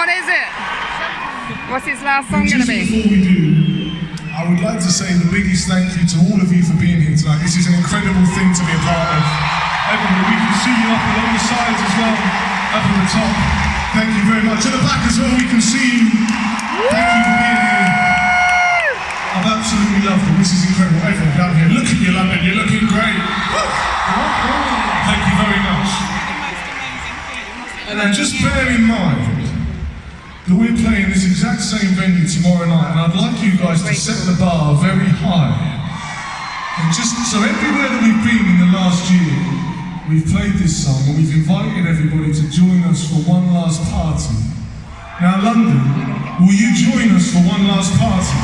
What is it? What's his last song going to be? Before we do, I would like to say the biggest thank you to all of you for being here tonight. This is an incredible thing to be a part of. Everyone, we can see you up along the sides as well, up at the top. Thank you very much. At the back as well, we can see you. Thank you for being here. I've absolutely loved it. This is incredible. Everyone down here, look at you, London. You're looking great. Thank you very much. And just bear in mind that we're playing this exact same venue tomorrow night, and I'd like you guys to set the bar very high. And just so everywhere that we've been in the last year, we've played this song and we've invited everybody to join us for one last party. Now London, will you join us for one last party?